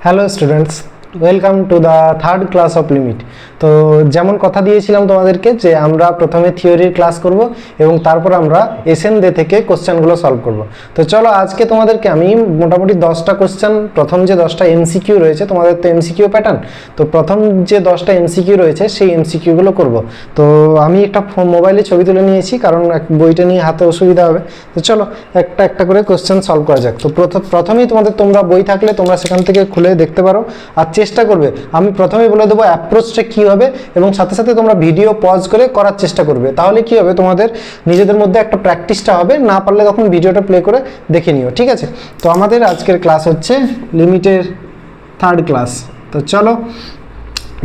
Hello students, welcome to the third class of limit. তো যেমন কথা দিয়েছিলাম তোমাদেরকে যে আমরা প্রথমে থিওরির ক্লাস করব এবং তারপর আমরা এসএন দে থেকে কোশ্চেনগুলো সলভ করব। তো চলো আজকে তোমাদেরকে আমি মোটামুটি 10টা কোশ্চেন, প্রথম যে 10টা এমসিকিউ রয়েছে, তোমাদের তো এমসিকিউ প্যাটার্ন, তো প্রথম যে 10টা এমসিকিউ রয়েছে সেই এমসিকিউগুলো করব। তো আমি একটা মোবাইলে ছবি তুলে নিয়েছি কারণ বইটা নিয়ে হাতে অসুবিধা হবে। তো চলো একটা একটা করে কোশ্চেন সলভ করা যাক। তো প্রথমেই তোমরা বই থাকলে তোমরা সেখান থেকে খুলে দেখতে পারো আর চেষ্টা করবে। আমি প্রথমেই বলে দেবো অ্যাপ্রোচটা কী হবে এবং সাথে সাথে তোমরা ভিডিও পজ করে করার চেষ্টা করবে। তাহলে কি হবে, তোমাদের নিজেদের মধ্যে একটা প্র্যাকটিসটা হবে, না পারলে তখন ভিডিওটা প্লে করে দেখে নিও, ঠিক আছে? তো আমাদের আজকের ক্লাস হচ্ছে লিমিটের থার্ড ক্লাস। তো চলো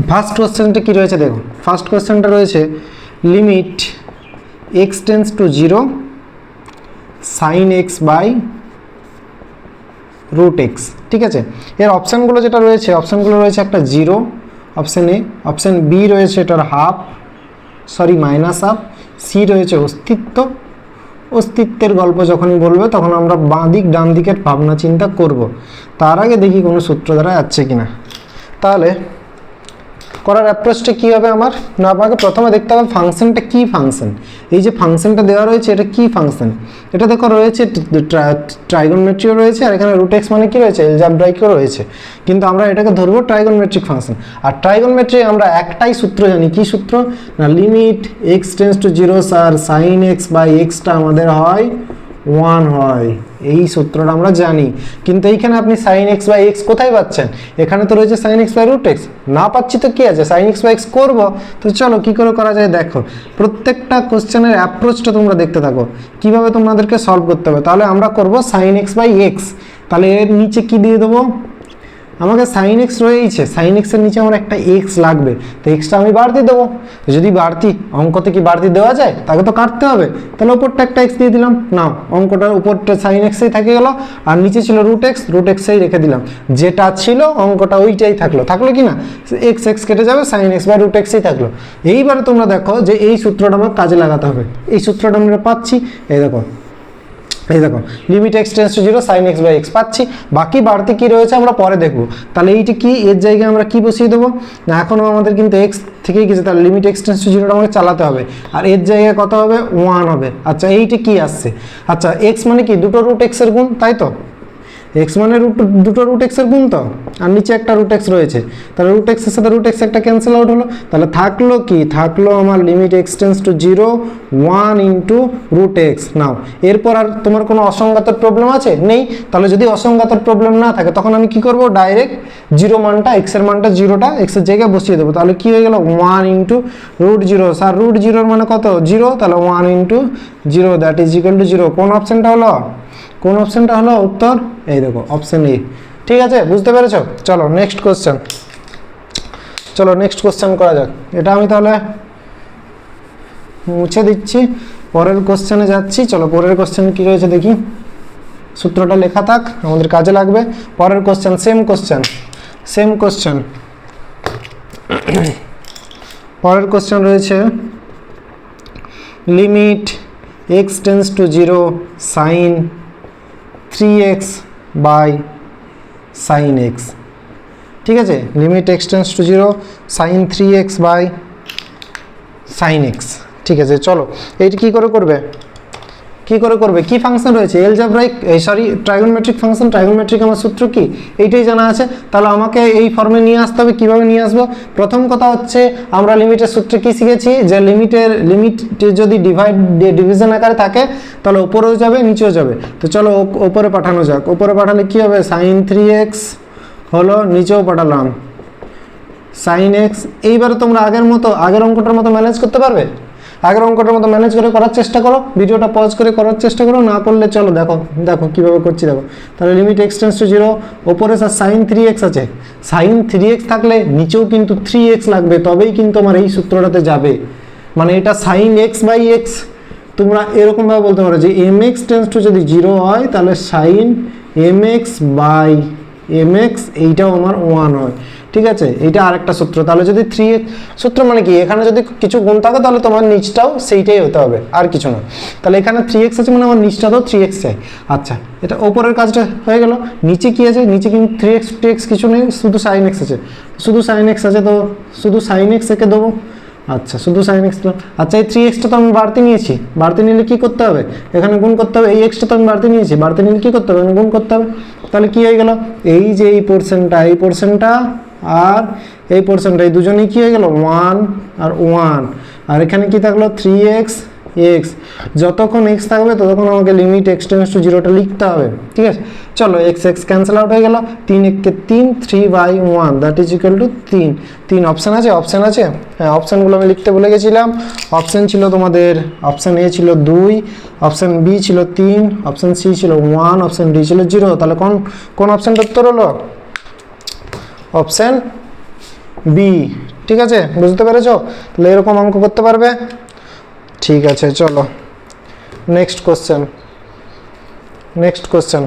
ফার্স্ট কোশ্চেনটা কী রয়েছে দেখো। ফার্স্ট কোশ্চেনটা রয়েছে limit x tends to 0 sin x by root x, ঠিক আছে? এর অপশানগুলো যেটা রয়েছে, অপশানগুলো রয়েছে একটা 0 অপশান এ, অপশান বি রয়েছে এটার মাইনাস হাফ, সি রয়েছে অস্তিত্বের গল্প যখনই বলবে তখন আমরা বাঁ দিক ডান দিকের ভাবনা চিন্তা করব। তার আগে দেখি কোনো সূত্র দ্বারা যাচ্ছে কিনা। তাহলে করার অ্যাপ্রোচটা কী হবে আমার, না আমাকে প্রথমে দেখতে হবে ফাংশনটা কী ফাংশন। এই যে ফাংশনটা দেওয়া রয়েছে এটা কী ফাংশন, এটা দেখো রয়েছে ট্রাইগনমেট্রিও রয়েছে আর এখানে রুট এক্স মানে কী রয়েছে, এলজেব্রাইকও রয়েছে, কিন্তু আমরা এটাকে ধরবো ট্রাইগনমেট্রিক ফাংশন। আর ট্রাইগনমেট্রি আমরা একটাই সূত্র জানি, কি সূত্র না, limit x tends to 0 sir sine x by এক্সটা আমাদের হয় 1 হয়, এই সূত্রটা আমরা জানি। কিন্তু এইখানে আপনি সাইন এক্স বাই এক্স কোথায় পাচ্ছেন, এখানে তো রয়েছে sine x by root x, না পাচ্ছি তো কি আছে, সাইন এক্স বাই এক্স করবো। তো চলো কী করে করা যায় দেখো, প্রত্যেকটা কোশ্চেনের অ্যাপ্রোচটা তোমরা দেখতে থাকো কীভাবে তোমাদেরকে সলভ করতে হবে। তাহলে আমরা করব সাইন এক্স বাই এক্স, তাহলে এর নিচে কি দিয়ে দেবো, আমাকে সাইন এক্স রয়েছে, সাইন এক্সের নিচে আমার একটা এক্স লাগবে, তো এক্সটা আমি বাড়তি দেবো। যদি বাড়তি অঙ্কতে কি বাড়তি দেওয়া যায়, তাকে তো কাটতে হবে, তাহলে উপরটা একটা এক্স দিয়ে দিলাম, না অঙ্কটার উপরটা সাইন এক্সেই থাকে গেল আর নিচে ছিল রুট এক্সেই রেখে দিলাম, যেটা ছিল অঙ্কটা ওইটাই থাকলো কি না, এক্স এক্স কেটে যাবে, সাইন এক্স বাই রুট এক্সই থাকলো। এইবারে তোমরা দেখো যে এই সূত্রটা আমার কাজে লাগাতে হবে, এই সূত্রটা আমরা পাচ্ছি, এই দেখো limit x tends to 0 sine x by x পাচ্ছি, বাকি বাড়তি কী রয়েছে আমরা পরে দেখবো। তাহলে এইটা কি, এর জায়গায় আমরা কি বসিয়ে দেবো না, এখনও আমাদের কিন্তু এক্স থেকেই গেছে, তাহলে লিমিট এক্স টেন্স টু 0টা আমাকে চালাতে হবে আর এর জায়গায় কত হবে 1 হবে। আচ্ছা এইটা কি আসছে, আচ্ছা এক্স মানে কি দুটো রুট এক্সের গুণ, তাই তো, এক্স মানে দুটো রুট এক্সের গুণ তো, আর নিচে একটা রুট এক্স রয়েছে, তাহলে রুট এক্সের সাথে রুট এক্স একটা ক্যান্সেল আউট হলো, তাহলে থাকলো কি, থাকলো আমার limit x tends to 0 1 into root x. Now এরপর আর তোমার কোনো অসংজ্ঞাতের প্রবলেম আছে নেই, তাহলে যদি অসংজ্ঞাতের প্রবলেম না থাকে তখন আমি কি করব, ডাইরেক্ট 0 মানটা এক্সের মানটা 0টা এক্সের জায়গায় বসিয়ে দেবো। তাহলে কি হয়ে গেল 1 ইন্টু রুট 0, আর রুট 0 মানে কত 0, তাহলে 1 into 0 that is equal two 0। কোন অপশানটা হলো, উত্তর এই দেখো অপশন এ, ঠিক আছে? বুঝতে পেরেছো? চলো নেক্সট কোশ্চেন করা যাক। এটা আমি তাহলে মুছে দিচ্ছি, পরের কোশ্চেনে যাচ্ছি। চলো পরের কোশ্চেন কি রয়েছে দেখি, সূত্রটা লেখা থাক, আমাদের কাজে লাগবে। পরের কোশ্চেন সেম কোশ্চেন পরের কোশ্চেন রয়েছে limit x tends to 0 sine 3x by sine x, ঠিক আছে? Limit x tends to 0 sine 3x by sine x, ঠিক আছে? চলো এইটা কী করে করবে কি ফাংশন রয়েছে, এলজেব্রাইক ট্রাইগনমেট্রিক ফাংশন, ট্রাইগনমেট্রিক আমার সূত্র কি এইটাই জানা আছে, তাহলে আমাকে এই ফর্মে নিয়ে আসতে হবে। কীভাবে নিয়ে আসবো, প্রথম কথা হচ্ছে আমরা লিমিটের সূত্রে কি শিখেছি, যে লিমিট যদি ডিভিশন আকারে থাকে তাহলে উপরেও যাবে নিচেও যাবে। তো চলো ওপরে পাঠানো যাক, ওপরে পাঠালে কি হবে, সাইন 3x হলো, নিচেও পাঠালাম সাইন এক্স। এইবারে তোমরা আগের অঙ্কটার মতো ম্যানেজ করতে পারবে, আগের অঙ্কটার মতো ম্যানেজ করে করার চেষ্টা করো, ভিডিওটা পজ করে করার চেষ্টা করো, না করলে চলো দেখো কীভাবে করছি দেখো। তাহলে লিমিট এক্স টেন্স টু 0, ওপরে স্যার সাইন 3x আছে, সাইন 3x থাকলে নিচেও কিন্তু 3x লাগবে, তবেই কিন্তু আমার এই সূত্রটাতে যাবে, মানে এটা সাইন এক্স বাই এক্স। তোমরা এরকমভাবে বলতে পারো যে এম এক্স টেন্স টু যদি 0 হয় তাহলে সাইন mx বাই mx এইটাও আমার 1 হয়, ঠিক আছে, এইটা আরেকটা সূত্র। তাহলে যদি 3x সূত্র মানে কি, এখানে যদি কিছু গুণ থাকে তাহলে তোমার নিচটাও সেইটাই হতে হবে, আর কিছু না। তাহলে এখানে 3x আছে মানে আমার নিচটাতেও 3x চাই। আচ্ছা, এটা ওপরের কাজটা হয়ে গেল। নিচে কি আছে, নিচে কিন্তু 3x ট্রিএক্স কিছু নেই, শুধু sin x আছে, শুধু sin x আছে, তো শুধু sin x একে দেবো। আচ্ছা, শুধু sin x দিলাম। আচ্ছা, এই 3xটা তো আমি বাড়তি নিয়েছি, বাড়তি নিলে কি করতে হবে, এখানে গুণ করতে হবে। এই xটা তো আমি বাড়তি নিয়েছি, বাড়তি নিলে কি করতে হবে, এখানে গুণ করতে হবে। তাহলে কি হয়ে গেল, এই যে এই পোর্শনটা, এই পোর্শনটা আর এই পোর্শনটা, এই দুজনেই কি হয়ে গেল 1 আর 1, আর এখানে কি থাকলো 3x x। যতক্ষণ x থাকবে ততক্ষণ আমাকে লিমিট x টেন্ডস টু 0টা লিখতে হবে, ঠিক আছে। চলো x x ক্যান্সেল আউট হয়ে গেল, 3 1 কে 3, 3/1 that is equal two 3। 3 option আছে, অপশন আছে, হ্যাঁ অপশনগুলো আমি লিখতে ভুলে গেছিলাম। অপশন ছিল তোমাদের, অপশন এ ছিল 2, অপশন বি ছিল 3, অপশন সি ছিল 1, অপশন ডি ছিল 0। তাহলে কোন অপশনটা উত্তর হলো, অপশন বি। ঠিক আছে, বুঝতে পেরেছো? তাহলে এরকম অঙ্ক করতে পারবে। ঠিক আছে, চলো নেক্সট কোশ্চেন। নেক্সট কোশ্চেন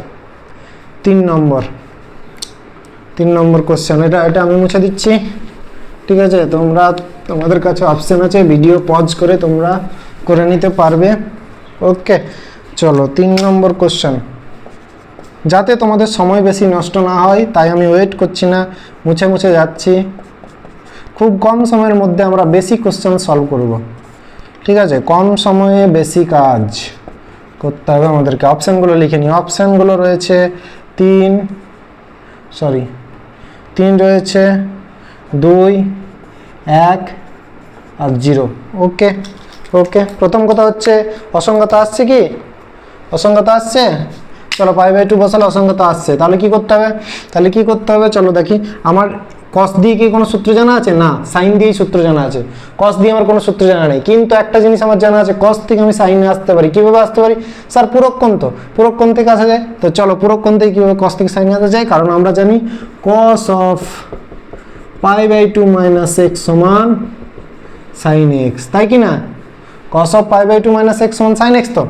3 নম্বর কোশ্চেন। এটা আমি মুছে দিচ্ছি, ঠিক আছে। তোমাদের কাছে অপশন আছে, ভিডিও পজ করে তোমরা করে নিতে পারবে। ওকে, চলো 3 নম্বর কোশ্চেন। যাতে তোমাদের সময় বেশি নষ্ট না হয় তাই আমি ওয়েট করছি না, মুছে মুছে যাচ্ছি। খুব কম সময়ের মধ্যে আমরা বেশি কোশ্চেন সলভ করব, ঠিক আছে। কম সময়ে বেশি কাজ করতে হবে আমাদেরকে। অপশানগুলো লিখে নিই। অপশানগুলো রয়েছে 3 রয়েছে, 2, 1 আর 0। ওকে ওকে, প্রথম কথা হচ্ছে অসংগত আসছে কি, অসংগত আসছে। চলো π/2 বসালে অসংগত আসছে, তাহলে কি করতে হবে, চলো দেখি। আমার cos দিয়ে কি কোনো সূত্র জানা আছে? না, sin দিয়েই সূত্র জানা আছে। cos দিয়ে আমার কোনো সূত্র জানা নেই, কিন্তু একটা জিনিস আমার জানা আছে, cos থেকে আমি sin এ আসতে পারি। কিভাবে আসতে পারি স্যার? পূরক কোণ থেকে আসা যায়। তো চলো পূরক কোণ থেকে কিভাবে cos থেকে sin এ আসা যায়, কারণ আমরা জানি cos of π/2 - x সমান sin x, তাই কি না? cos of π/2 - x সমান sin x। তো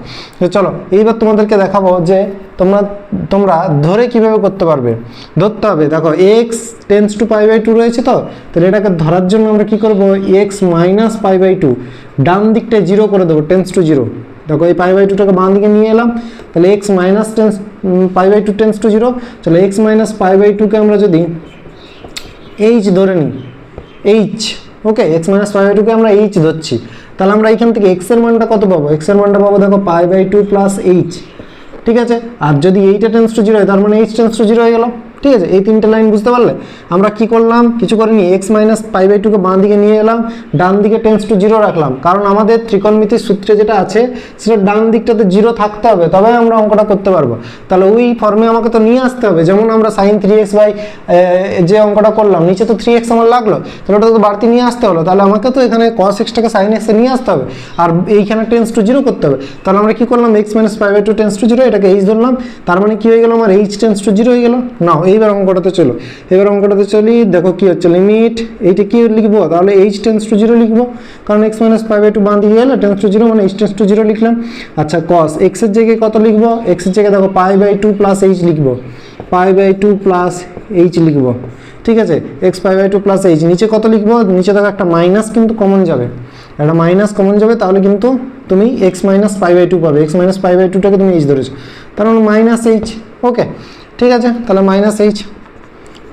চলো এইবার তোমাদেরকে দেখাবো যে তোমরা ধরে কিভাবে করতে পারবে। ধরতে হবে, দেখো x টেন্ডস টু π/2 রয়েছে, তো তাহলে এটাকে ধরার জন্য আমরা কি করব, x মাইনাস π/2 ডান দিকটায় 0 করে দেবো, টেন্ডস টু 0। দেখো এই π/2টাকে বাম দিকে নিয়ে এলাম, তাহলে x মাইনাস π/2 টেন্ডস টু 0। চলো x মাইনাস π/2কে আমরা যদি h ধরে নিই, h, ওকে, x মাইনাস π/2কে আমরা h ধরছি, তাহলে আমরা এখান থেকে x এর মানটা কত পাবো? x এর মানটা পাবো দেখো π/2 প্লাস h, ঠিক আছে। আর যদি এইটা টেন্ডস টু 0 হয় তার মানে h টেন্ডস টু 0 হয়ে গেল, ঠিক আছে। এই তিনটে লাইন বুঝতে পারলে? আমরা কি করলাম, কিছু করিনি। x মাইনাস π/2কে বাঁ দিকে নিয়ে এলাম, ডান দিকে টেন্ডস টু 0 রাখলাম, কারণ আমাদের ত্রিকোণমিতির সূত্রে যেটা আছে সেটা ডান দিকটাতে 0 থাকতে হবে, তবে আমরা অঙ্কটা করতে পারবো। তাহলে ওই ফর্মে আমাকে তো নিয়ে আসতে হবে। যেমন আমরা sin 3x যে অঙ্কটা করলাম, নিচে তো 3x আমার লাগলো, তাহলে ওটা তো বাড়তি নিয়ে আসতে হলো। তাহলে আমাকে তো এখানে cos x-টাকে sin x এ নিয়ে আসতে হবে, আর এইখানে টেন্ডস টু 0 করতে হবে। তাহলে আমরা কি করলাম, x মাইনাস π/2 টেন্ডস টু 0, এটাকে h ধরলাম, তার মানে কি হয়ে গেল, আমার h টেন্ডস টু 0 হয়ে গেল। নাও এইবার অঙ্কটাতে চলো, চলি। দেখো কি হচ্ছে, লিমিট এইটা কি লিখবো, তাহলে h টেন্ডস টু 0 লিখবো, কারণ x মাইনাস π/2 বাঁ দিকে গেলে টেন্ডস টু 0 মানে h টেন্ডস টু 0 লিখলাম। আচ্ছা, cos x এর জায়গায় কত লিখবো, x এর জায়গায় দেখো π/2 প্লাস h লিখবো, π/2 প্লাস h লিখবো, ঠিক আছে। x π/2 প্লাস h, নিচে কত লিখবো, নিচে দেখো একটা মাইনাস কিন্তু কমন যাবে, একটা মাইনাস কমন যাবে, তাহলে কিন্তু তুমি x মাইনাস π/2 পাবে। x মাইনাস π/2টাকে তুমি h ধরেছো, তার মানে মাইনাস h। ওকে, ঠিক আছে, তাহলে মাইনাস h।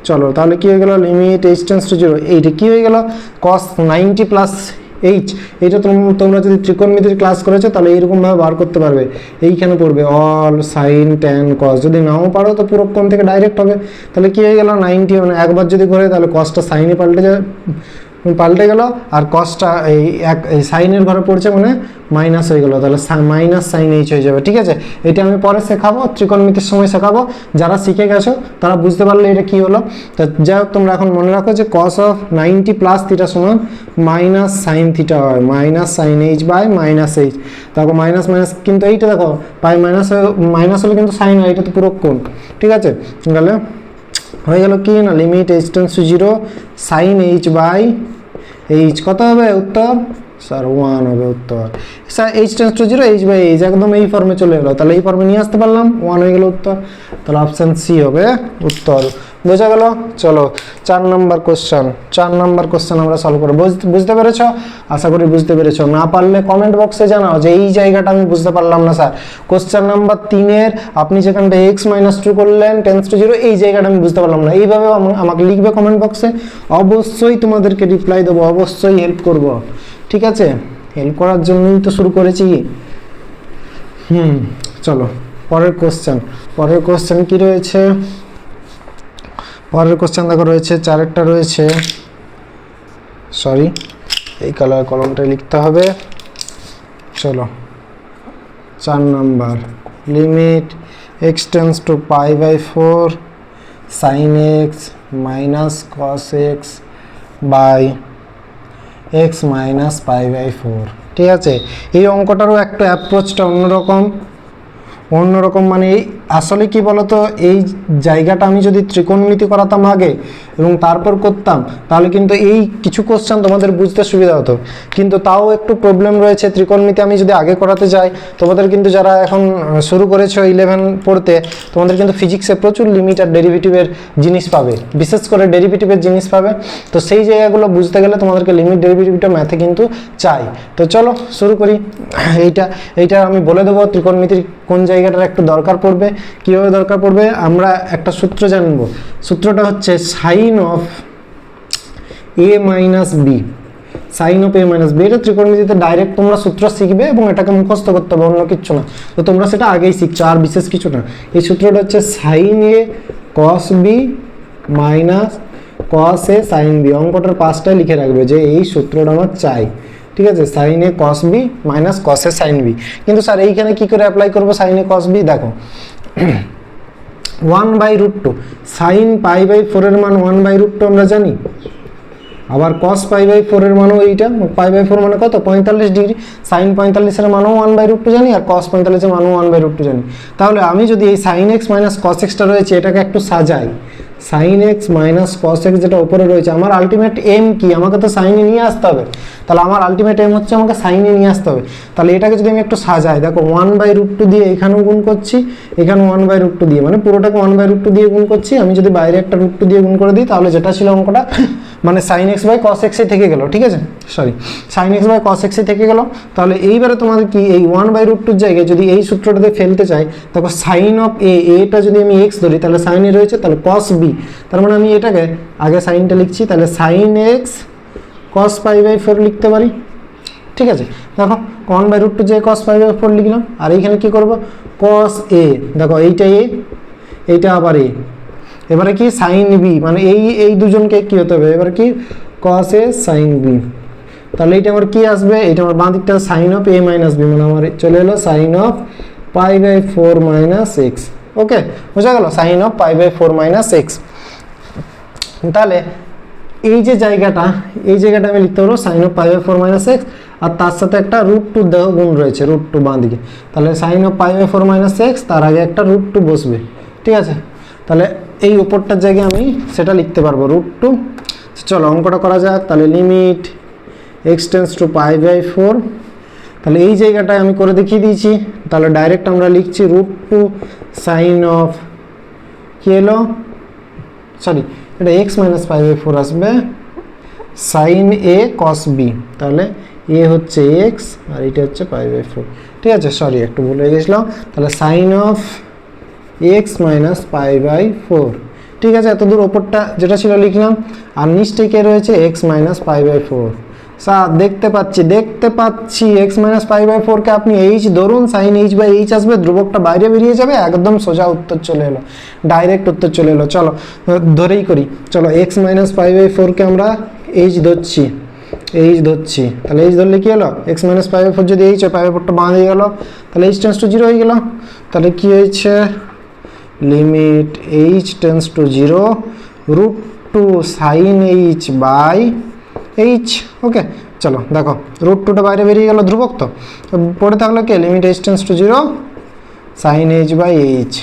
চলো তাহলে কি হয়ে গেল, লিমিট h টেন্ডস টু 0, এইটা কি হয়ে গেল, cos 90 প্লাস h। এটা তোমরা যদি ত্রিকোণমিতির ক্লাস করেছো তাহলে এইরকমভাবে বার করতে পারবে। এইখানে পড়বে অল সাইন ট্যান কস, যদি নাও পারো তো পূরক কোণ থেকে ডাইরেক্ট হবে। তাহলে কি হয়ে গেল 90, মানে একবার যদি করে তাহলে কসটা সাইনে পাল্টে গেল, আর কসটা এই সাইনের ঘরে পড়ছে মানে মাইনাস হয়ে গেল, তাহলে মাইনাস সাইন h হয়ে যাবে, ঠিক আছে। এটা আমি পরে শেখাবো, ত্রিকোণমিতির সময় শেখাবো। যারা শিখে গেছো তারা বুঝতে পারলে এটা কি হলো। তা যাই হোক, তোমরা এখন মনে রাখো যে cos of 90 প্লাস থিটা সমান মাইনাস সাইন থিটা হয়, minus sine h by minus h। দেখো মাইনাস মাইনাস, কিন্তু এইটা দেখো পাই মাইনাস হলে কিন্তু সাইন হয়, এটা তো পূরক কোণ, ঠিক আছে। তাহলে হয়ে গেল কি না, limit h tends to 0 sine h by h, কত হবে উত্তর স্যার 1 হবে উত্তর। Sir h tends to 0 h by h, একদম এই ফর্মে চলে এলো, তাহলে এই ফর্মে নিয়ে আসতে পারলাম, 1 হয়ে গেল উত্তর। তাহলে অপশন সি হবে উত্তর। বোঝা গেল? চলো 4 নম্বর কোশ্চেন আমরা সলভ করব। বুঝতে পেরেছো? আশা করি বুঝতে পেরেছো। না পারলে কমেন্ট বক্সে জানাও যে এই জায়গাটা আমি বুঝতে পারলাম না স্যার। কোশ্চেন নাম্বার 3 এর আপনি যেখানটা x-2 করলেন টেন্স টু 0, এই জায়গাটা আমি বুঝতে পারলাম না, এইভাবে আমাকে লিখবে কমেন্ট বক্সে। অবশ্যই তোমাদেরকে রিপ্লাই দেবো, অবশ্যই হেল্প করব। ঠিক আছে, হেল্প করার জন্যই তো শুরু করেছি। চলো পরের কোশ্চেন কি রয়েছে? পরের কোশ্চেন দেখো রয়েছে 4টা রয়েছে, সরি এই কালার কলমটাই লিখতে হবে। চলো 4 number, limit x tends to π/4 sin x minus cos x by x minus π/4। ঠিক আছে, এই অঙ্কটারও একটা অ্যাপ্রোচটা অন্যরকম মানে আসলে কি বলতো, এই জায়গাটা আমি যদি ত্রিকোণমিতি করাতাম আগে এবং তারপর করতাম তাহলে কিন্তু এই কিছু কোশ্চেন তোমাদের বুঝতে সুবিধা হতো, কিন্তু তাও একটু প্রবলেম রয়েছে। ত্রিকোণমিতি আমি যদি আগে করাতে যাই, তোমাদের কিন্তু যারা এখন শুরু করেছো 11 পড়তে, তোমাদের কিন্তু ফিজিক্সে প্রচুর লিমিট আর ডেরিভেটিভের জিনিস পাবে, বিশেষ করে ডেরিভেটিভের জিনিস পাবে। তো সেই জায়গাগুলো বুঝতে গেলে তোমাদেরকে লিমিট ডেরিভেটিভটা ম্যাথে কিন্তু চাই। তো চলো শুরু করি। এইটা আমি বলে দেবো ত্রিকোণমিতির কোন জায়গাটার একটু দরকার পড়বে, কীভাবে দরকার পড়বে। আমরা একটা সূত্র জানবো, সূত্রটা হচ্ছে sine of a minus B. Sine of a minus B, এটা ত্রিকোণমিতিতে ডাইরেক্ট তোমরা সূত্র শিখবে এবং এটাকে মুখস্থ করতে হবে, অন্য কিচ্ছু না। তো তোমরা সেটা আগেই শিখছো, আর বিশেষ কিছু না। এই সূত্রটা হচ্ছে sine a cos B minus cos a sine B. অঙ্কটার পাঁচটায় লিখে রাখবে যে এই সূত্রটা আমার চাই। ঠিক আছে, সাইন এ কস বি মাইনাস কস এ সাইন বি। কিন্তু স্যার এইখানে কি করে অ্যাপ্লাই করবো সাইন এ কস বি? দেখো 1/√2 সাইন π/4 এর মান 1/√2 আমরা জানি, আবার cos π/4 এর মানও এইটা, π/4 মানে কত 45 ডিগ্রি, সাইন 45 এর মানও 1/√2 জানি, আর cos 45 এর মানও 1/√2 জানি। তাহলে আমি যদি এই সাইন এক্স মাইনাস কস এক্সটা রয়েছে এটাকে একটু সাজাই, sine x minus cos x যেটা উপরে রয়েছে, আমার আলটিমেট এম কি? আমাকে তো সাইনে নিয়ে আসতে হবে। তাহলে আমার আলটিমেট এম হচ্ছে আমাকে সাইনে নিয়ে আসতে হবে। তাহলে এটাকে যদি আমি একটু সাজাই, দেখো 1/√2 দিয়ে এখানেও গুণ করছি, এখানে 1/√2 দিয়ে, মানে পুরোটাকে 1/√2 দিয়ে গুণ করছি। আমি যদি বাইরে একটা √2 দিয়ে গুণ করে দিই তাহলে যেটা ছিল অঙ্কটা মানে সাইন এক্স বাই কস এক্সই থেকে গেল। ঠিক আছে, sorry sine x by cos এক্সই থেকে গেল। তাহলে এইবারে তোমাদের কি এই 1/√2 জায়গায় যদি এই সূত্রটাতে ফেলতে চাই, দেখো সাইন অফ এটা যদি আমি এক্স ধরি তাহলে সাইনে রয়েছে, তাহলে কস বি, তার মানে আমি এটাকে আগে সাইনটা লিখছি, তাহলে সাইন এক্স কস π/4 লিখতে পারি। ঠিক আছে, দেখো 1/√2 যে cos π/4 লিখলাম, আর এইখানে কি করব cos a, দেখো এইটা a, এইটা আবার a, এবারে কি সাইন বি, মানে এই দুজনকে কি হতে হবে এবার কি cos a সাইন বি। তাহলে এইটা আমার কি আসবে, এইটা আমার বাঁ দিকটা sine of a minus B, মানে আমার চলে এলো sine of π/4 minus x. Okay, বোঝা গেল, সাইন অফ π/4 মাইনাস এক্স। তাহলে এই যে জায়গাটা, এই জায়গাটা আমি লিখতে পারবো সাইন অফ π/4 মাইনাস এক্স, আর তার সাথে একটা √2 গুণ রয়েছে, √2 বাঁ দিকে। তাহলে সাইন অফ π/4 মাইনাস এক্স, তার আগে একটা √2 বসবে। ঠিক আছে, তাহলে এই উপরটার জায়গায় আমি সেটা লিখতে পারবো √2। চলো অঙ্কটা করা যাক। তাহলে লিমিট x টেন্স টু π/4, তাহলে এই জায়গাটায় আমি করে দেখিয়ে দিয়েছি। তাহলে ডাইরেক্ট আমরা লিখছি √2 সাইন অফ কি এলো, সরি এটা x মাইনাস π/4 আসবে, সাইন a cos b। তাহলে a হচ্ছে x আর এটা হচ্ছে π/4। ঠিক আছে, সরি একটু ভুল হয়ে গেছিলাম। তাহলে সাইন অফ x মাইনাস π/4। ঠিক আছে, এত দূর ওপরটা যেটা ছিল লিখলাম, আর নিচটা কে রয়েছে x মাইনাস π/4। স্যার দেখতে পাচ্ছি x মাইনাস π/4 কে আপনি h ধরুন, সাইন h/h আসবে, ধ্রুবকটা বাইরে বেরিয়ে যাবে, একদম সোজা উত্তর চলে এলো, ডাইরেক্ট উত্তর চলে এলো। চলো ধরেই করি, চলো x মাইনাস π/4 কে আমরা h ধরছি, তাহলে h ধরলে কি হলো, x মাইনাস π/4 যদি h হয়, π/4টা বাঁ দিয়ে গেল, তাহলে h টেন্স টু 0 হয়ে গেল। তাহলে কি হয়েছে, limit h tends to 0 √2 sine h by h। Okay, চলো দেখো √2টা বাইরে বেরিয়ে গেল, ধ্রুবক তো পড়ে থাকলো কি, limit h tends to 0 sine h by h।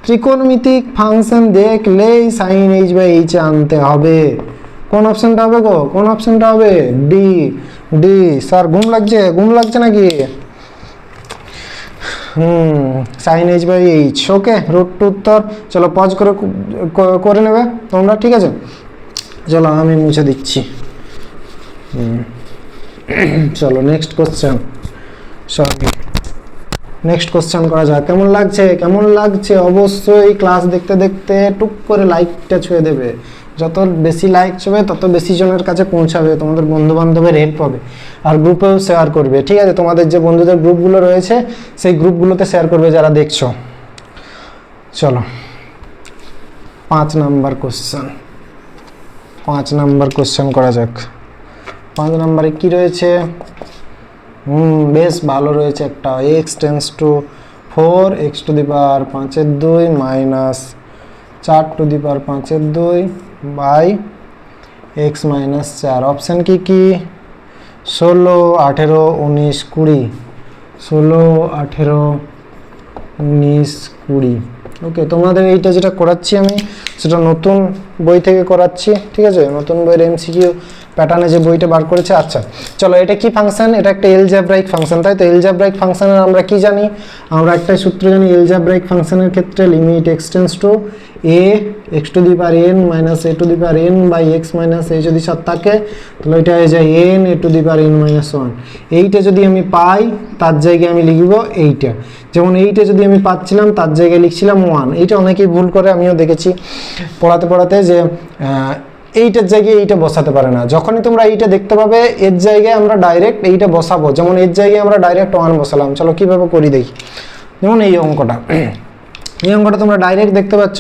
ত্রিকোণমিতিক ফাংশন দেখলেই সাইন h/h আনতে হবে। কোন অপশনটা হবে গো, কোন অপশনটা হবে? ডি। স্যার ঘুম লাগছে নাকি? Sine H by H. Okay, root two উত্তর। চলো পজ করে করে নেবে তোমরা, ঠিক আছে? চলো আমি মুছে দিচ্ছি। চলো next question, sorry next question করা যাক। কেমন লাগছে, কেমন লাগছে? অবশ্যই ক্লাস দেখতে দেখতে টুক করে লাইকটা ছুঁয়ে দেবে। যত বেশি লাইক ছুঁবে তত বেশি জনের কাছে পৌঁছাবে, তোমাদের বন্ধু বান্ধবের হেল্প হবে। আর গ্রুপেও শেয়ার করবে, ঠিক আছে? তোমাদের যে বন্ধুদের গ্রুপগুলো রয়েছে সেই গ্রুপগুলোতে শেয়ার করবে যারা দেখছো। চলো 5 নাম্বার কোশ্চেন, 5 নাম্বার কোশ্চেন করা যাক। 5 নাম্বারে কি রয়েছে? বেশ ভালো রয়েছে একটা। x tends to 4 x to the power 5/2 minus 4 to the power 5/2 by x minus 4। Option কি কি? 16, 18, 19, 20। 16, 18, 19, 20। ওকে, তোমাদের এইটা যেটা করাচ্ছি আমি সেটা নতুন বই থেকে করাচ্ছি, ঠিক আছে? নতুন বইয়ের এমসিকিউ প্যাটার্নে যে বইটা বার করেছে। আচ্ছা চলো, এটা কি ফাংশন? এটা একটা এলজেব্রাইক ফাংশন, তাই তো? এলজেব্রাইক ফাংশনের আমরা কি জানি? আমরা একটাই সূত্র জানি এলজেব্রাইক ফাংশনের ক্ষেত্রে, limit x tends to a x to the power n minus a to the power n by x minus a যদি সব থাকে তাহলে এটা হয়ে যায় n a to the power n minus 1। এইটা যদি আমি পাই তার জায়গায় আমি লিখব এইটা। যেমন এইটা যদি আমি পাচ্ছিলাম তার জায়গায় লিখছিলাম 1। এইটা অনেকেই ভুল করে, আমিও দেখেছি পড়াতে পড়াতে, যে এইটার জায়গায় এইটা বসাতে পারে না। যখনই তোমরা এইটা দেখতে পাবে এর জায়গায় আমরা ডাইরেক্ট এইটা বসাবো। যেমন এর জায়গায় আমরা ডাইরেক্ট 1 বসালাম। চলো কীভাবে করি দেখি। যেমন এই অঙ্কটা, এই অঙ্কটা তোমরা ডাইরেক্ট দেখতে পাচ্ছ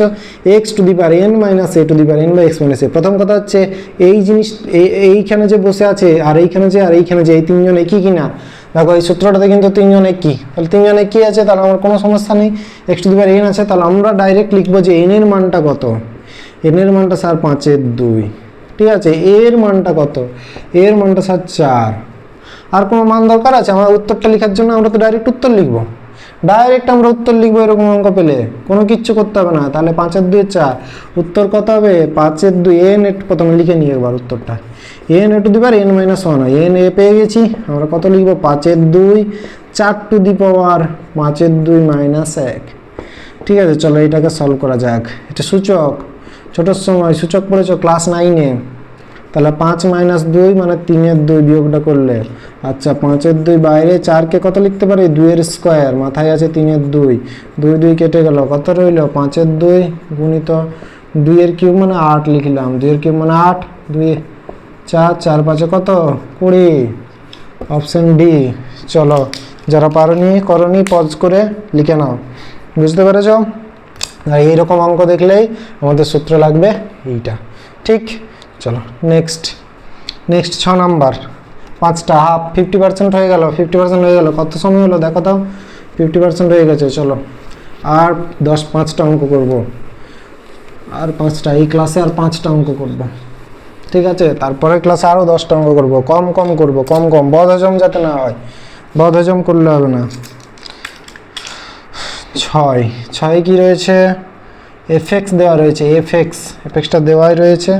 x to the power n minus a to the power n by x minus a। প্রথম কথা হচ্ছে এই জিনিস এইখানে যে বসে আছে আর এইখানে যে এই তিনজন একই কিনা। দেখো এই সূত্রটাতে কিন্তু 3 জন একই, তাহলে 3 জন একই আছে, তাহলে আমার কোনো সমস্যা নেই। x to the power n আছে, তাহলে আমরা ডাইরেক্ট লিখবো যে n এর মানটা কত। n এর মানটা স্যার 5/2, ঠিক আছে? এর মানটা কত? এর মানটা স্যার 4। আর কোনো মান দরকার আছে আমার উত্তরটা লেখার জন্য? আমরা তো ডাইরেক্ট উত্তর লিখবো, ডাইরেক্ট আমরা উত্তর লিখবো। এরকম অঙ্ক পেলে কোনো কিচ্ছু করতে হবে না। তাহলে 5/2 4, উত্তর কত হবে? 5/2 n প্রথমে লিখে নিই একবার উত্তরটা। n a to the power n minus 1 হয়। n a পেয়ে গেছি, আমরা কত লিখবো? 5/2 4 টু দি পাওয়ার 5/2 মাইনাস 1। ঠিক আছে, চলো এটাকে সলভ করা যাক। এটা সূচক, ছোটোর সময় সূচক পড়েছ ক্লাস 9-এ। তাহলে 5 মাইনাস 2 মানে 3/2 বিয়োগটা করলে। আচ্ছা 5/2 বাইরে 4কে কত লিখতে পারি? 2 এর স্কোয়ার, মাথায় আছে 3/2, 2 2 কেটে গেল, কত রইল? 5/2 গুণিত 2 এর কিউব মানে 8 লিখলাম। 2 এর কিউব মানে 8, 2 4, 4 5 কত? 20। Option D. চলো যারা করনি পজ করে লিখে নাও। বুঝতে পেরেছ? আর এইরকম অঙ্ক দেখলেই আমাদের সূত্র লাগবে এইটা, ঠিক? চলো নেক্সট 6 নাম্বার। 5টা হাফ 50% হয়ে গেল, 50% হয়ে গেল। কত সময় হলো দেখো তো? 50% হয়ে গেছে। চলো আর 5টা অঙ্ক করব, আর 5টা এই ক্লাসে আর 5টা অঙ্ক করব, ঠিক আছে? তারপরে ক্লাসে আরও 10টা অঙ্ক করব। কম করব, কম বদহজম যাতে না হয়, বদহজম করলে হবে না। 6 কি রয়েছে? fx দেওয়া রয়েছে, fxটা দেওয়াই রয়েছে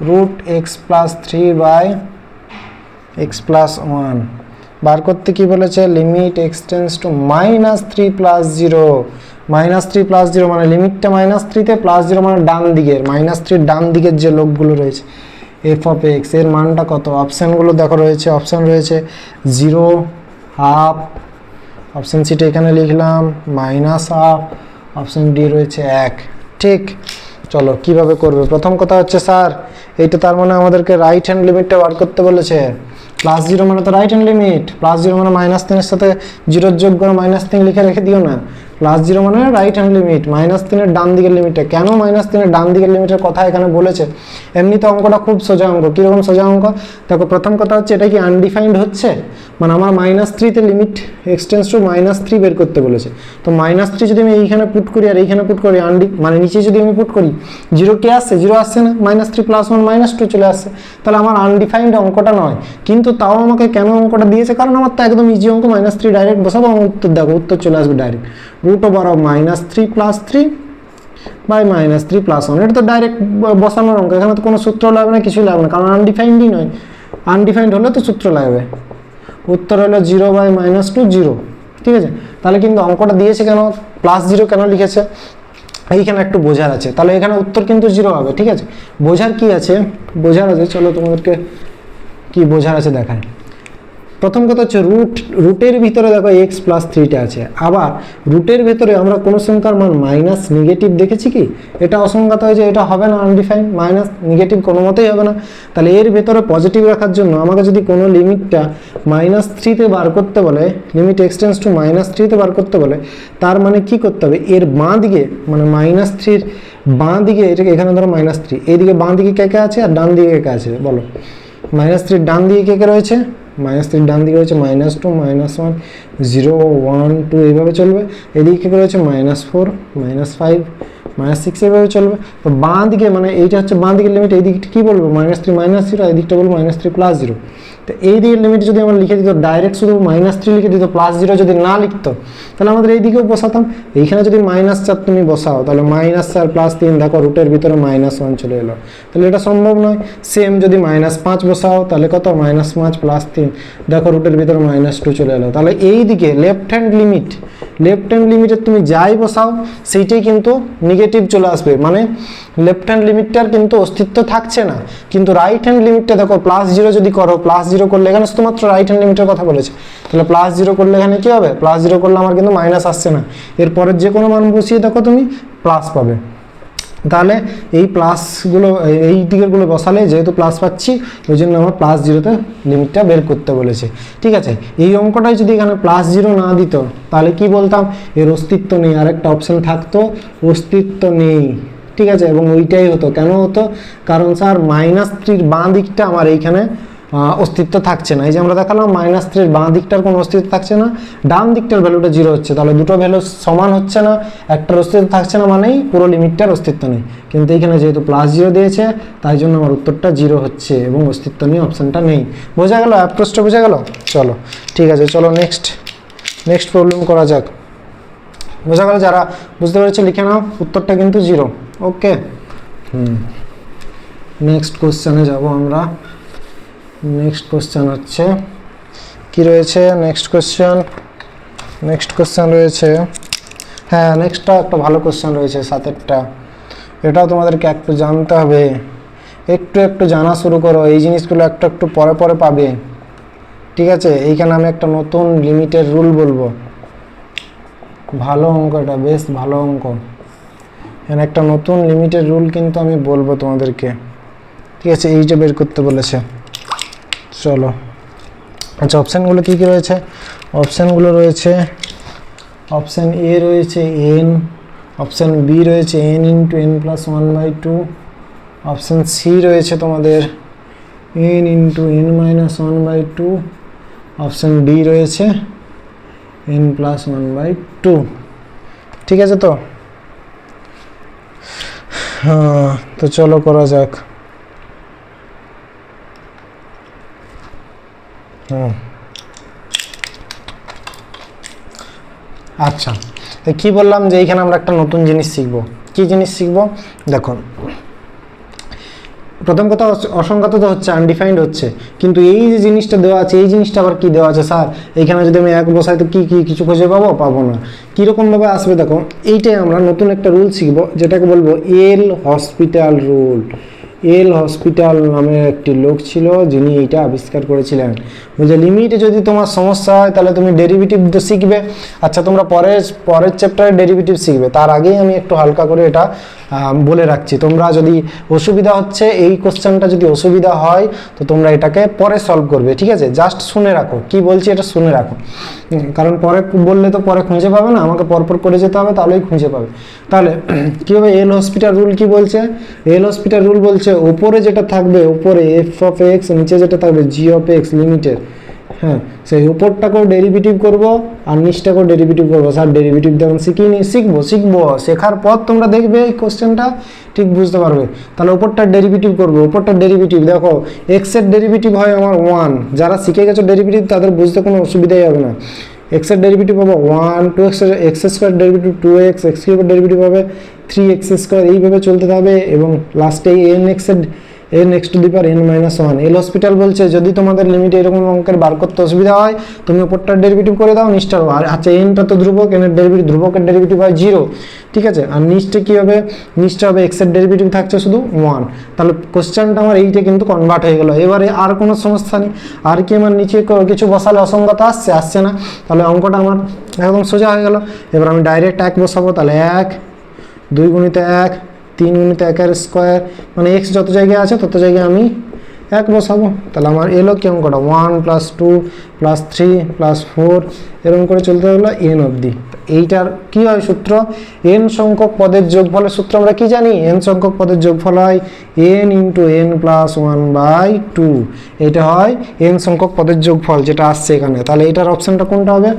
root x plus 3 by x plus 1। বার করতে কি বলেছে? Limit x tends to -3 plus 0। -3 plus 0 মানে লিমিটটা -3 তে, প্লাস 0 মানে ডান দিকের, -3 ডান দিকের যে লোকগুলো রয়েছে f অফ x এর মানটা কত? অপশানগুলো দেখো রয়েছে। অপশান রয়েছে 0, হাফ, অপশান সিটা এখানে লিখলাম, -হাফ, অপশান ডি রয়েছে 1, ঠিক? চলো কিভাবে করবে? প্রথম কথা হচ্ছে স্যার এইটা তার মানে আমাদেরকে রাইট হ্যান্ড লিমিটটা বার করতে বলেছে। প্লাস 0 মানে তো রাইট হ্যান্ড লিমিট, প্লাস 0 মানে -3 এর সাথে 0 যোগ করে -3 লিখে রেখে দিও না। প্লাস 0 মানে রাইট হ্যান্ড লিমিট, -3 এর ডান দিকের লিমিটটা। কেন -3 এর ডান দিকের লিমিটের কথা এখানে বলেছে? এমনিতে অঙ্কটা খুব সোজা অঙ্ক। কীরকম সোজা অঙ্ক? দেখো প্রথম কথা হচ্ছে এটা কি আনডিফাইন্ড হচ্ছে, মানে আমার -3 তে লিমিট x টেন্স টু -3 বের করতে বলেছে। তো -3 যদি আমি এইখানে পুট করি আর এইখানে পুট করি, মানে নিচে যদি আমি পুট করি 0 কে আসছে? 0 আসছে না। -3 প্লাস 1 -2 চলে আসছে। তাহলে আমার আনডিফাইন্ড অঙ্কটা নয়, কিন্তু তাও আমাকে কেন অঙ্কটা দিয়েছে? কারণ আমার তো একদম ইজি অঙ্ক। -3 ডাইরেক্ট বসাবো, আমার উত্তর দেখো, উত্তর চলে আসবে direct root over of -3 plus 3 by -3 plus 1। এটা তো ডাইরেক্ট বসানোর অঙ্ক, এখানে তো কোনো সূত্র লাগবে না, কিছুই লাগবে না, কারণ আনডিফাইন্ডই নয়। আনডিফাইন্ড হলে তো সূত্র লাগবে। উত্তর হলো 0 বাই -2 0, ঠিক আছে? তাহলে কিন্তু অঙ্কটা দিয়েছে কেন +0 কেন লিখেছে এইখানে একটু বোঝার আছে, তাহলে এখানে উত্তর কিন্তু 0 হবে। ঠিক আছে, বোঝার কি আছে, চলো তোমাদেরকে কি বোঝার আছে দেখায়। প্রথম কথা হচ্ছে রুটের ভিতরে দেখো x + 3টা আছে, আবার রুটের ভিতরে আমরা কোনো সংখ্যার মান মাইনাস নেগেটিভ দেখেছি কি, এটা অসংখ্যাত হয়েছে, এটা হবে না আনডিফাইন্ড, মাইনাস নেগেটিভ কোনো মতেই হবে না। তাহলে এর ভিতরে পজিটিভ রাখার জন্য আমাকে যদি কোনো লিমিটটা -3 বার করতে বলে, লিমিট এক্সটেন্স টু -3 বার করতে বলে, তার মানে কি করতে হবে, এর বাঁ দিকে মানে -3 বাঁ দিকে, এটাকে এখানে ধরো -3, এইদিকে বাঁ দিকে কে কে আছে আর ডান দিকে কে কে আছে বলো। -3 ডান দিকে কে কে রয়েছে, -3 ডান দিকে রয়েছে -2 -1 0 1 2 এইভাবে চলবে, এদিকে কে রয়েছে -4 -5 -6 এইভাবে চলবে। তো বাঁ দিকে মানে এইটা হচ্ছে বাঁ দিকের লিমিট, এই দিকটা কি বলবো -3 -0, এই দিকটা বলবো -3 +0। তো এই দিকের লিমিট যদি আমরা লিখে দিত ডাইরেক্ট শুধু -3 লিখে দিত, +0 যদি না লিখতো তাহলে আমাদের এই দিকেও বসাতাম। এইখানে যদি -4 তুমি বসাও তাহলে -4 +3 দেখো রুটের ভিতরে -1 চলে এলো, তাহলে এটা সম্ভব নয়। সেম যদি -5 বসাও তাহলে কত -5 +3 দেখো রুটের ভিতরে -2 চলে এলো। তাহলে এই দিকে লেফট হ্যান্ড লিমিটে তুমি যাই বসাও সেইটাই কিন্তু নেগেটিভ চলে আসবে, মানে লেফট হ্যান্ড লিমিটটার কিন্তু অস্তিত্ব থাকছে না। কিন্তু রাইট হ্যান্ড লিমিটটা দেখো +0 যদি করো, +0 করলে এখানে শুধুমাত্র রাইট হ্যান্ড লিমিটের কথা বলেছে, তাহলে +0 করলে এখানে কি হবে, +0 করলে আমার কিন্তু মাইনাস আসছে না, এরপরের যে কোনো মান বসিয়ে দেখো তুমি প্লাস পাবে। তাহলে এই প্লাসগুলো এই দিকেরগুলো বসালে যেহেতু প্লাস পাচ্ছি ওই জন্য আমার +0তে লিমিটটা বের করতে বলেছে। ঠিক আছে, এই অঙ্কটাই যদি এখানে +0 না দিত তাহলে কি বলতাম, এর অস্তিত্ব নেই, আরেকটা অপশন থাকতো অস্তিত্ব নেই। ঠিক আছে, এবং ওইটাই হতো, কেন হতো, কারণ স্যার -3 বাঁ দিকটা আমার এইখানে অস্তিত্ব থাকছে না। এই যে আমরা দেখালাম -3 বাঁ দিকটার কোনো অস্তিত্ব থাকছে না, ডান দিকটার ভ্যালুটা 0 হচ্ছে, তাহলে দুটো ভ্যালু সমান হচ্ছে না, একটার অস্তিত্ব থাকছে না মানেই পুরো লিমিটটার অস্তিত্ব নেই। কিন্তু এইখানে যেহেতু +0 দিয়েছে তাই জন্য আমার উত্তরটা 0 হচ্ছে এবং অস্তিত্ব নিয়ে অপশানটা নেই। বোঝা গেল, অ্যাপ্রোচটা বোঝা গেল। চলো ঠিক আছে, চলো নেক্সট প্রবলেম করা যাক। বোঝা গেল, যারা বুঝতে পেরেছে লিখে নাও, উত্তরটা কিন্তু 0। ওকে, নেক্সট কোশ্চেনে যাব আমরা। নেক্সট কোশ্চেন হচ্ছে কি রয়েছে, নেক্সট কোশ্চেন রয়েছে, হ্যাঁ নেক্সটটা একটা ভালো কোশ্চেন রয়েছে 7এরটা, এটাও তোমাদেরকে একটু জানতে হবে, একটু জানা শুরু করো, এই জিনিসগুলো একটু পরে পাবে। ঠিক আছে, এইখানে আমি একটা নতুন লিমিটের রুল বলবো, ভালো অঙ্ক, এটা বেশ ভালো অঙ্ক, এখানে একটা নতুন লিমিটের রুল কিন্তু আমি বলবো তোমাদেরকে। ঠিক আছে, এইটা বের করতে বলেছে। চলো, আচ্ছা অপশানগুলো কী রয়েছে, অপশানগুলো রয়েছে, অপশান এ রয়েছে n, অপশান বি রয়েছে n × n + 1/2, অপশান সি রয়েছে তোমাদের n × n - 1/2, অপশান ডি রয়েছে n + 1/2। ঠিক আছে, তো হ্যাঁ, তো চলো করা যাক। আচ্ছা, কি বললাম যে এইখানে আমরা একটা নতুন জিনিস শিখব। কি জিনিস শিখব দেখো, প্রথম কথা অসংখ্যাত তো হচ্ছে, আনডিফাইন্ড হচ্ছে, কিন্তু এই যে জিনিসটা দেওয়া আছে, এই জিনিসটা আবার কি দেওয়া আছে স্যার, এইখানে যদি আমি 1 বসাই তো কি কিছু খুঁজে পাবো না, কীরকমভাবে আসবে দেখো, এইটাই আমরা নতুন একটা রুল শিখব যেটাকে বলবো এল হসপিটাল রুল। এল হসপিটাল নামে একটি লোক ছিল যিনি এইটা আবিষ্কার করেছিলেন। বলছে লিমিটে যদি তোমার সমস্যা হয় তাহলে তুমি ডেরিভেটিভ তো শিখবে। আচ্ছা, তোমরা পরের চ্যাপ্টারে ডেরিভেটিভ শিখবে, তার আগেই আমি একটু হালকা করে এটা বলে রাখছি। তোমরা যদি অসুবিধা হচ্ছে, এই কোশ্চেনটা যদি অসুবিধা হয় তো তোমরা এটাকে পরে সলভ করবে। ঠিক আছে, জাস্ট শুনে রাখো, কি বলছি এটা শুনে রাখো, কারণ পরে বললে তো পরে খুঁজে পাবে না, আমাকে পরপর করে যেতে হবে, তাহলেই খুঁজে পাবে। তাহলে কী হবে, এল হসপিটাল রুল কি বলছে, এল হসপিটাল রুল বলছে উপরে যেটা থাকবে, উপরে f(x), নিচে যেটা থাকবে g(x) লিমিটের, হ্যাঁ সেই উপরটাকেও ডেরিভেটিভ করব আর নিচটাকেও ডেরিভেটিভ করবো। স্যার ডেরিভেটিভ দেখুন শিখিনি, শিখবো, শেখার পর তোমরা দেখবে এই কোশ্চেনটা ঠিক বুঝতে পারবে। তাহলে উপরটার ডেরিভেটিভ করবো, উপরটার ডেরিভেটিভ দেখো x এর ডেরিভেটিভ হয় আমার 1, যারা শিখে গেছো ডেরিভেটিভ তাদের বুঝতে কোনো অসুবিধাই হবে না। x এর ডেরিভেটিভ হবে 1, 2x এর x² ডেরিভেটিভ 2x, x³ এর ডেরিভেটিভ হবে 3x², এইভাবে চলতে হবে এবং লাস্টে nx এর N x two the power N minus one. L hospital বলছে যদি তোমাদের লিমিটে এরকম অঙ্কের বার করতে অসুবিধা হয় তুমি ওপরটার ডেরিভেটিভ করে দাও, নিচটার। আর আচ্ছা এনটা তো ধ্রুবক, এনের ডেরিভেটিভ ধ্রুবকের ডেরিভেটিভ হয় 0, ঠিক আছে। আর নিচটা কী হবে, নিচটা হবে এক্সের ডেরিভেটিভ থাকছে শুধু 1। তাহলে কোশ্চেনটা আমার এইটা কিন্তু কনভার্ট হয়ে গেল। এবারে আর কোনো সমস্যা নেই, আর কি আমার নিচে কিছু বসালে অসঙ্গত আসছে না, তাহলে অঙ্কটা আমার একদম সোজা হয়ে গেল। এবার আমি ডাইরেক্ট 1 বসাবো, তাহলে 1 2 গুণিত 1 3 গুণিত 1 স্কোয়ার, মানে এক্স যত জায়গায় আছে তত জায়গায় আমি 1 বসাবো। তাহলে আমার এলো কি অঙ্কটা 1 + 2 + 3 + 4 এরকম করে চলতে হলো এন অবধি। এইটার কি হয় সূত্র, এন সংখ্যক পদের যোগফলের সূত্র আমরা কি জানি, এন সংখ্যক পদের যোগফল হয় n × n + 1/2। এটা হয় এন সংখ্যক পদের যোগফল যেটা আসছে এখানে। তাহলে এটার অপশানটা কোনটা হবে,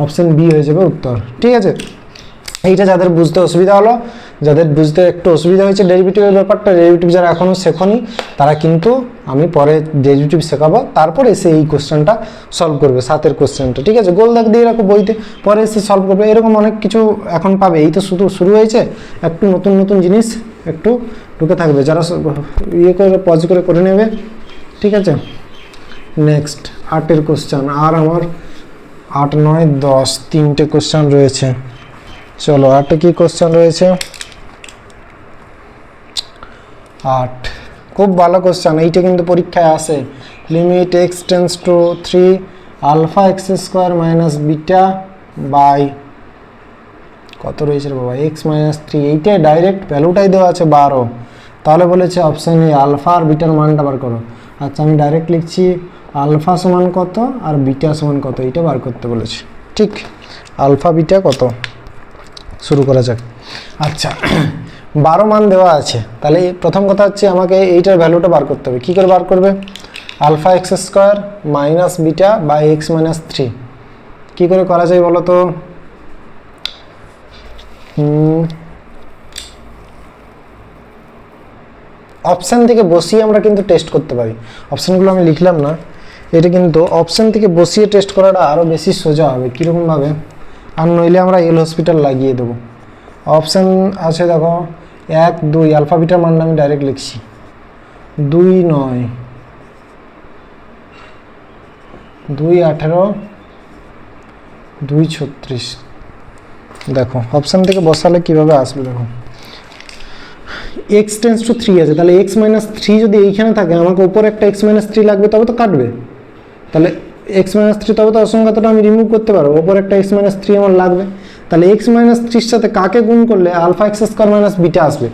অপশান বি হয়ে যাবে উত্তর, ঠিক আছে। এইটা যাদের বুঝতে অসুবিধা হলো, যাদের বুঝতে একটু অসুবিধা হয়েছে ডেরিভেটিভের ব্যাপারটা, ডেরিভেটিভ যারা এখনও শেখনি তারা কিন্তু আমি পরে ডেরিভেটিভ শেখাবো, তারপরে এসে এই কোশ্চেনটা সলভ করবে, 7-এর কোশ্চেনটা, ঠিক আছে। গোল দাগ দিয়ে রাখো বইতে, পরে এসে সলভ করবে। এরকম অনেক কিছু এখন পাবে, এই তো শুরু হয়েছে, একটু নতুন নতুন জিনিস একটু ঢুকে থাকবে, যারা ইয়ে করে পজ করে নেবে, ঠিক আছে। নেক্সট 8-এর কোশ্চেন, আর আমার 8, 9, 10 3টে কোশ্চেন রয়েছে। চলো 8-এ কি কোশ্চেন রয়েছে, 8 খুব ভালো কোশ্চেন, এইটা কিন্তু পরীক্ষায় আসে। Limit x tends to 3 alpha x square minus beta by কত রয়েছে রে বাবা, এক্স মাইনাস 3, এইটাই ডাইরেক্ট ভ্যালুটাই দেওয়া আছে 12। তাহলে বলেছে অপশান এ আলফা আর বিটার মানটা বার করো। আচ্ছা আমি ডাইরেক্ট লিখছি আলফা সমান কত আর বিটা সমান কত, এইটা বার করতে বলেছে, ঠিক। আলফা বিটা কত, শুরু করা যাক। আচ্ছা 12 মান দেওয়া আছে, তাহলে প্রথম কথা হচ্ছে আমাকে এইটার ভ্যালুটা বার করতে হবে। কী করে বার করবে, alpha x square minus beta by x minus 3 কী করে করা যায় বলো তো। অপশান থেকে বসিয়ে আমরা কিন্তু টেস্ট করতে পারি, অপশানগুলো আমি লিখলাম না, এটা কিন্তু অপশান থেকে বসিয়ে টেস্ট করাটা আরও বেশি সোজা হবে। কীরকমভাবে, আর নইলে আমরা এল হসপিটাল লাগিয়ে দেবো। অপশান আছে দেখো 1 2, আলফা বিটার মান আমি ডাইরেক্ট লিখছি 2 9 2 18 2 36। দেখো অপশান থেকে বসালে কীভাবে আসবে, দেখো এক্স টেন্স টু 3 আছে, তাহলে এক্স মাইনাস 3 যদি এইখানে থাকে আমাকে উপরে একটা এক্স মাইনাস 3 লাগবে, তবে তো কাটবে। তাহলে এক্স মাইনাস 3 তবে তো অসংখ্যটা আমি রিমুভ করতে পারবো, ওপর একটা এক্স মাইনাস 3 আমার লাগবে। তাহলে এক্স মাইনাস 3 সাথে কাকে গুণ করলে alpha x square minus beta আসবে,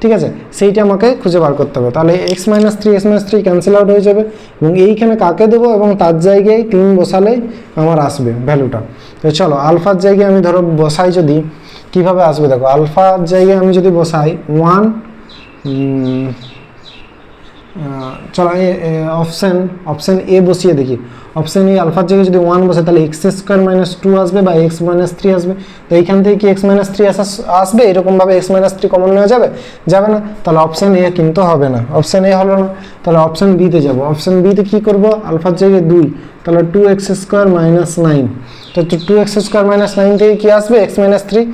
ঠিক আছে, সেইটা আমাকে খুঁজে বার করতে হবে। তাহলে এক্স মাইনাস 3 ক্যান্সেল আউট হয়ে যাবে, এবং এইখানে কাকে দেবো এবং তার জায়গায় 3 বসালেই আমার আসবে ভ্যালুটা। তো চলো আলফার জায়গায় আমি ধরো বসাই, যদি কীভাবে আসবে দেখো, আলফার জায়গায় আমি যদি বসাই 1, চলো অপশান এ বসিয়ে দেখি। অপশান এ আলফার জায়গায় যদি 1 বসে তাহলে এক্স স্কোয়ার মাইনাস 2 আসবে বা এক্স মাইনাস 3 আসবে। তো এইখান থেকে কি এক্স মাইনাস 3 আসবে, এরকমভাবে এক্স মাইনাস 3 কমন নেওয়া যাবে না। তাহলে অপশান এ কিন্তু হবে না, অপশান এ হলো না, তাহলে অপশান বিতে যাবো। অপশান বিতে কী করবো, আলফার জায়গায় 2, তাহলে 2x স্কোয়ার মাইনাস 9। তো 2x স্কোয়ার মাইনাস 9 থেকে কী আসবে, x minus 3।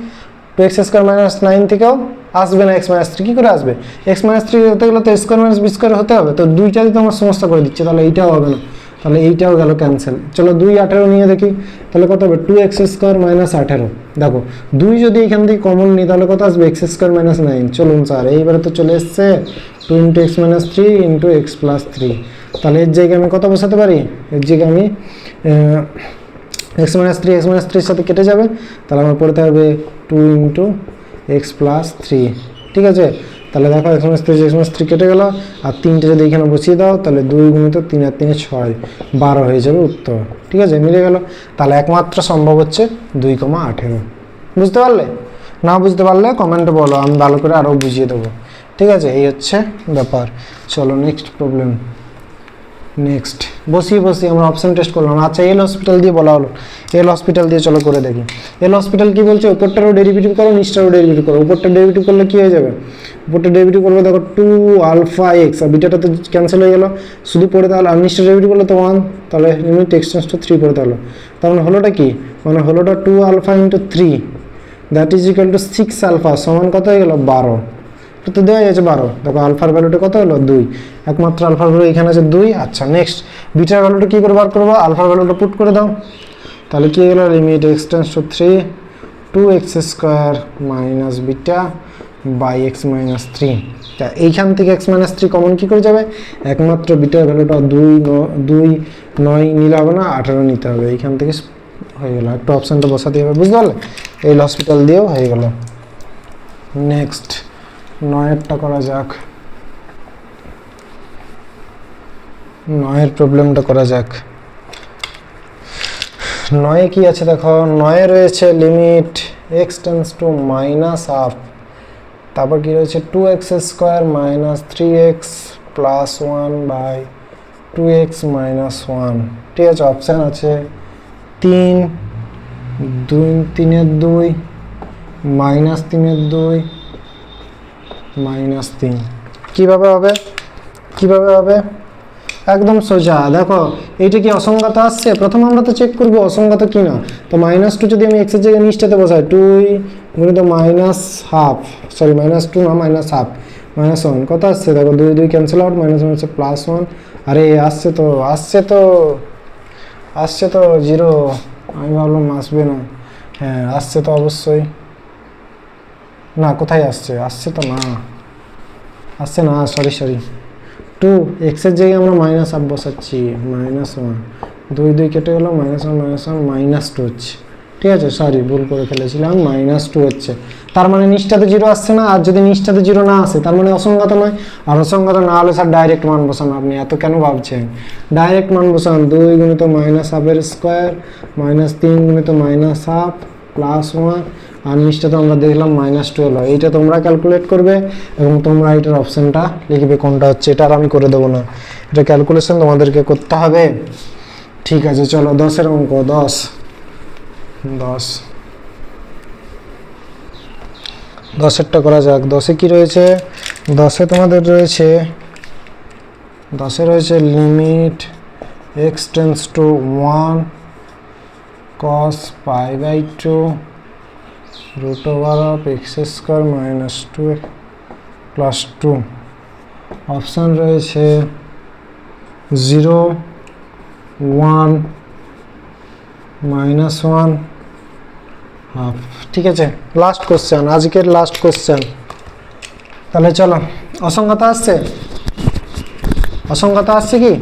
2x square minus 9 থেকেও আসবে না এক্স মাইনাস 3, কী করে আসবে, এক্স মাইনাস 3 হতে গেলে তো স্কোয়ার মাইনাস বি স্কোয়ার হতে হবে। তো দুইটাই তো আমার সমস্যা করে দিচ্ছে, তাহলে এইটাও হবে না, তাহলে এইটাও গেল ক্যান্সেল। চলো 2 18 নিয়ে দেখি, তাহলে কত হবে 2x স্কোয়ার মাইনাস 18। দেখো 2 যদি এখান থেকে কমন নিই তাহলে কত আসবে, এক্স স্কোয়ার মাইনাস 9। চলুন স্যার এইবারে তো চলে এসছে 2 × x মাইনাস 3 × x প্লাস 3। তাহলে এর জায়গায় আমি কত বসাতে পারি, এর জায়গায় আমি এক্স মাইনাস 3 সাথে কেটে যাবে, তাহলে আমার পড়তে হবে 2 × x প্লাস 3, ঠিক আছে। তাহলে দেখো এক্স মাইনাস 3 কেটে গেল, আর 3টে যদি এখানে বসিয়ে দাও তাহলে 2 × 3 আর 3 6 12 হয়ে যাবে উত্তর, ঠিক আছে, মিলে গেল। তাহলে একমাত্র সম্ভব হচ্ছে 2,18। বুঝতে পারলে, না বুঝতে পারলে কমেন্টে বলো, আমি ভালো করে আরও বুঝিয়ে দেবো, ঠিক আছে। এই হচ্ছে ব্যাপার। চলো নেক্সট প্রবলেম। নেক্সট বসিয়ে আমরা অপশান টেস্ট করলাম। আচ্ছা এল হসপিটাল দিয়ে বলা হলো, এল হসপিটাল দিয়ে চলো করে দেখি। এল হসপিটাল কি বলছে, উপরটারও ডেরিভেটিভ করো নিচটারও ডেরিভেটিভ করো। উপরটা ডেরিভেটিভ করলে কী হয়ে যাবে, উপরটা ডেরিভেটিভ করবে দেখো 2 আলফা এক্স, আর বিটাটা তো ক্যান্সেল হয়ে গেল, শুধু পড়ে তাহলে আর নিচটা ডেরিভেটিভ করলে তো 1, তাহলে লিমিট এক্স টেন্স টু 3 পড়ে তাহলে। তার মানে হলোটা কি, মানে হলোটা 2 alpha × 3 that is equal to 6 alpha সমান কত হয়ে গেল 12, এটা তো দেওয়াই আছে 12। দেখো আলফার ভ্যালুটা কত হলো 2, একমাত্র আলফার ভ্যালু এখানে আছে 2। আচ্ছা নেক্সট বিটার ভ্যালুটা কী করে বার করবো, আলফার ভ্যালুটা পুট করে দাও, তাহলে কী গেলো limit x tends to 3 2x square minus beta by x minus 3। তা এইখান থেকে x মাইনাস 3 কমন কী করে যাবে, একমাত্র বিটার ভ্যালুটা 2 9 নিলে হবে না, 18 নিতে হবে, এইখান থেকে হয়ে গেল। একটা অপশানটা বসাতে হবে, বুঝতে পারলে, এই হসপিটাল দিয়েও হয়ে গেল। নেক্সট 9এরটা করা যাক, 9এর প্রবলেমটা করা যাক। 9এ কি আছে দেখো, 9এ রয়েছে limit x tends to minus half, তারপর কি রয়েছে 2x square minus 3x plus 1 by 2x minus 1। ঠিক আছে, অপশান আছে 3 3-এর 2 মাইনাস 3-এর 2 মাইনাস 3। কীভাবে হবে, কীভাবে হবে, একদম সোজা। দেখো এইটা কি অসংগত আসছে, প্রথম আমরা তো চেক করবো অসংগত কি না। তো -2 যদি আমি এক্সের জায়গায় নিচটাতে বসাই 2 গুণিত মাইনাস হাফ, সরি -2 না মাইনাস হাফ মাইনাস 1 কত আসছে দেখো, 2 2 ক্যান্সেল আউট, মাইনাস হচ্ছে প্লাস 1। আরে আসছে তো, আসছে তো 0, আমি ভাবলাম আসবে না, হ্যাঁ আসছে তো অবশ্যই। না কোথায় আসছে, আসছে তো না, আসছে না, সরি 2 এক্সের জায়গায় আমরা মাইনাস হাফ বসাচ্ছি, -1 2 2 কেটে গেল, -1 -2 হচ্ছে। ঠিক আছে, সরি ভুল করে ফেলেছিলাম, -2 হচ্ছে। তার মানে নিচটাতে 0 আসছে না, আর যদি নিচটাতে 0 না আসে তার মানে অসংগত নয়। আর অসংগত না হলে স্যার ডাইরেক্ট মান বসান, আপনি এত কেন ভাবছেন, ডাইরেক্ট মান বসান। 2 গুণিত মাইনাস হাফের স্কোয়ার -3 গুণিত মাইনাস হাফ প্লাস 1, আর নিচটাতে আমরা দেখলাম -2 হলো। এইটা তোমরা ক্যালকুলেট করবে এবং তোমরা এটার অপশানটা লিখবে কোনটা হচ্ছে, এটা আর আমি করে দেবো না, এটা ক্যালকুলেশন তোমাদেরকে করতে হবে। ঠিক আছে চলো 10-এর অঙ্ক, 10-এরটা করা যাক। 10-এ কি রয়েছে, 10-এ তোমাদের রয়েছে, 10-এ রয়েছে limit x tends two 1 cos π/2 root over of x square minus 2x plus 2। Option রয়েছে 0 1 -1 হাফ। ঠিক আছে, লাস্ট কোশ্চেন, আজকের লাস্ট কোশ্চেন। তাহলে চলো, অসংগত আসছে, অসংগত আসছে কি,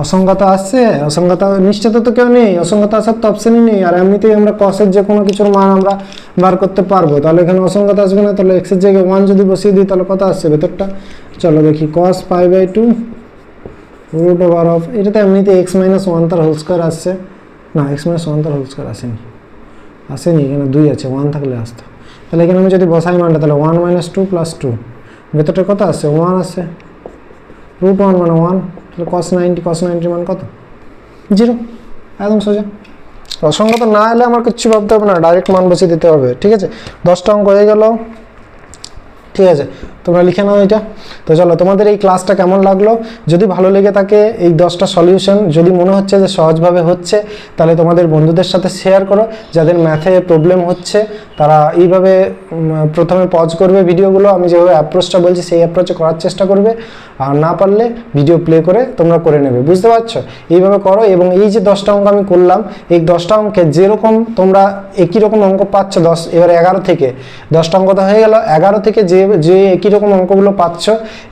অসংগত আসছে, অসংগত নিশ্চিত তো কেউ নেই, অসংগত আসার তো অপশানই নেই। আর এমনিতেই আমরা কসের যে কোনো কিছুর মান আমরা বার করতে পারবো, তাহলে এখানে অসংগত আসবে না। তাহলে এক্সের জায়গায় 1 যদি বসিয়ে দিই তাহলে কত আসছে ভেতরটা, চলো দেখি, cos π/2 রুট ওভার অফ, এটা তো এমনিতে x মাইনাস 1 তার হোল স্কোয়ার আসছে, না x মাইনাস 1 তার হোল স্কোয়ার আসেনি, এখানে 2 আছে, 1 থাকলে আসতো। তাহলে এখানে আমি যদি বসাই মানটা, তাহলে 1 - 2 + 2, ভেতরটা কত আসছে 1 আসছে, √1 মানে 1, তাহলে cos 90 মান কত 0, একদম সোজা। অসংগত না এলে আমার কিচ্ছু ভাবতে হবে না, ডাইরেক্ট মান বসিয়ে দিতে হবে। ঠিক আছে, 10টা অঙ্ক হয়ে গেল। ঠিক আছে, তোমরা লিখে নাও এটা। তো চলো, তোমাদের এই ক্লাসটা কেমন লাগলো, যদি ভালো লেগে থাকে এই 10টা সলিউশন যদি মনে হচ্ছে যে সহজভাবে হচ্ছে, তাহলে তোমাদের বন্ধুদের সাথে শেয়ার করো। যাদের ম্যাথে প্রবলেম হচ্ছে তারা এইভাবে প্রথমে পজ করবে ভিডিওগুলো, আমি যেভাবে অ্যাপ্রোচটা বলছি সেই অ্যাপ্রোচে করার চেষ্টা করবে, আর না পারলে ভিডিও প্লে করে তোমরা করে নেবে, বুঝতে পারছো, এইভাবে করো। এবং এই যে 10টা অঙ্ক আমি করলাম, এই 10টা অঙ্কে যেরকম তোমরা একই রকম অঙ্ক পাচ্ছ, এবার 11 থেকে 10টা অঙ্ক তো হয়ে গেল, 11 থেকে যে একই রকম অঙ্কগুলো পাচ্ছ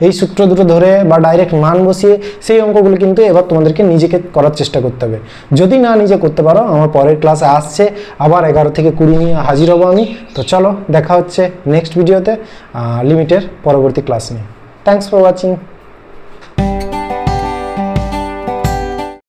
এই সূত্র দুটো ধরে বা ডাইরেক্ট মান বসিয়ে, সেই অঙ্কগুলো কিন্তু এবার তোমাদেরকে নিজেকে করার চেষ্টা করতে হবে। যদি না নিজে করতে পারো, আমার পরের ক্লাসে আসছে আবার 11 থেকে 20 নিয়ে হাজির হব আমি। তো চলো, দেখা হচ্ছে নেক্সট ভিডিওতে লিমিটের পরবর্তী ক্লাস নিয়ে। Thanks for watching.